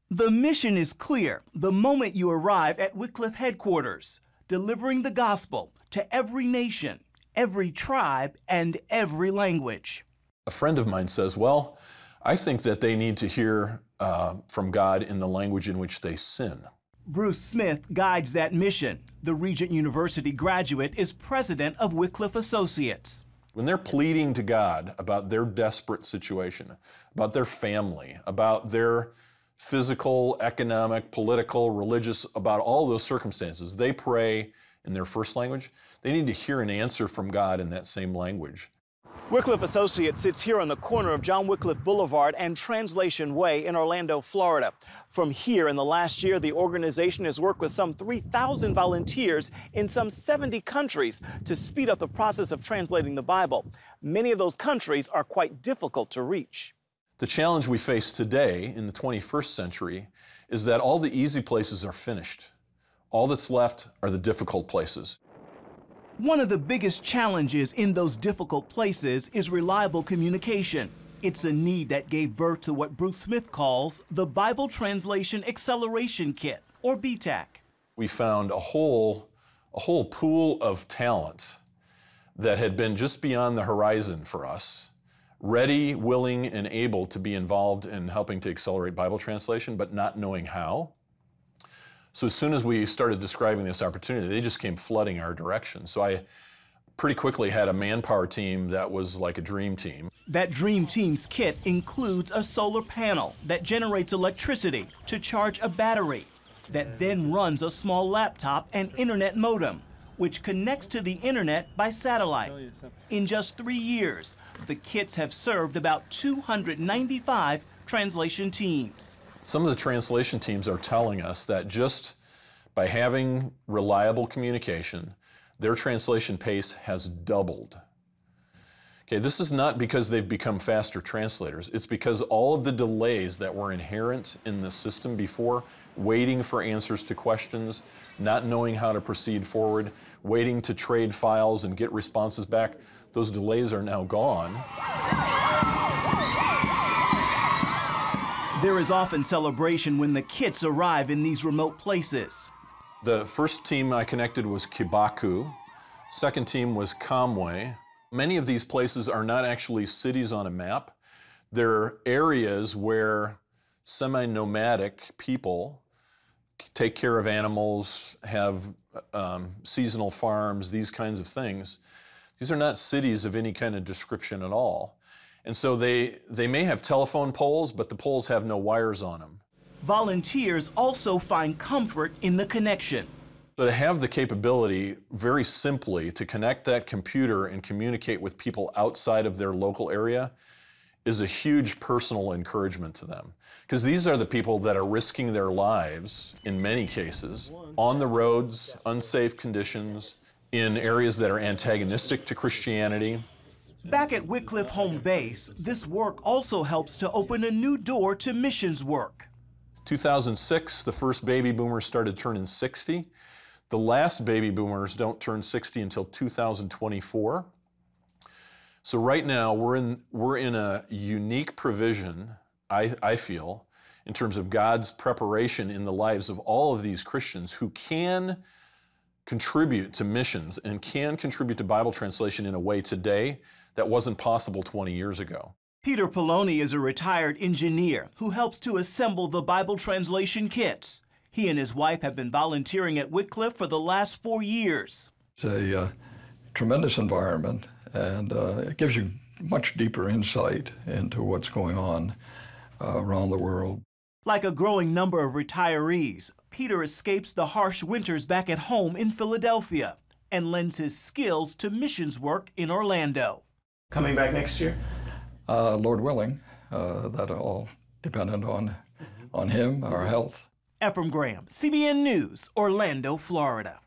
The mission is clear the moment you arrive at Wycliffe headquarters, delivering the gospel to every nation, every tribe, and every language. A friend of mine says, well, I think that they need to hear from God in the language in which they sin. Bruce Smith guides that mission. The Regent University graduate is president of Wycliffe Associates. When they're pleading to God about their desperate situation, about their family, about their physical, economic, political, religious, about all those circumstances, they pray in their first language. They need to hear an answer from God in that same language. Wycliffe Associates sits here on the corner of John Wycliffe Boulevard and Translation Way in Orlando, Florida. From here in the last year, the organization has worked with some 3,000 volunteers in some 70 countries to speed up the process of translating the Bible. Many of those countries are quite difficult to reach. The challenge we face today in the 21st century is that all the easy places are finished. All that's left are the difficult places. One of the biggest challenges in those difficult places is reliable communication. It's a need that gave birth to what Bruce Smith calls the Bible Translation Acceleration Kit, or BTAK. We found a whole pool of talent that had been just beyond the horizon for us, ready, willing, and able to be involved in helping to accelerate Bible translation, but not knowing how. So as soon as we started describing this opportunity, they just came flooding our direction. So I pretty quickly had a manpower team that was like a dream team. That dream team's kit includes a solar panel that generates electricity to charge a battery that then runs a small laptop and internet modem, which connects to the internet by satellite. In just 3 years, the kits have served about 295 translation teams. Some of the translation teams are telling us that just by having reliable communication, their translation pace has doubled. Okay, this is not because they've become faster translators. It's because all of the delays that were inherent in the system before, waiting for answers to questions, not knowing how to proceed forward, waiting to trade files and get responses back, those delays are now gone. There is often celebration when the kits arrive in these remote places. The first team I connected was Kibaku. Second team was Kamwe. Many of these places are not actually cities on a map. They're areas where semi-nomadic people take care of animals, have seasonal farms, these kinds of things. These are not cities of any kind of description at all. And so they may have telephone poles, but the poles have no wires on them. Volunteers also find comfort in the connection. So to have the capability, very simply, to connect that computer and communicate with people outside of their local area is a huge personal encouragement to them. Because these are the people that are risking their lives, in many cases, on the roads, unsafe conditions, in areas that are antagonistic to Christianity. Back at Wycliffe Home Base, this work also helps to open a new door to missions work. 2006, the first baby boomers started turning 60. The last baby boomers don't turn 60 until 2024. So right now, we're in a unique provision, I feel, in terms of God's preparation in the lives of all of these Christians who can contribute to missions and can contribute to Bible translation in a way today that wasn't possible 20 years ago. Peter Poloni is a retired engineer who helps to assemble the Bible translation kits. He and his wife have been volunteering at Wycliffe for the last 4 years. It's a tremendous environment, and it gives you much deeper insight into what's going on around the world. Like a growing number of retirees, Peter escapes the harsh winters back at home in Philadelphia and lends his skills to missions work in Orlando. Coming back next year? Lord willing, that all dependent on him, our health. Ephraim Graham, CBN News, Orlando, Florida.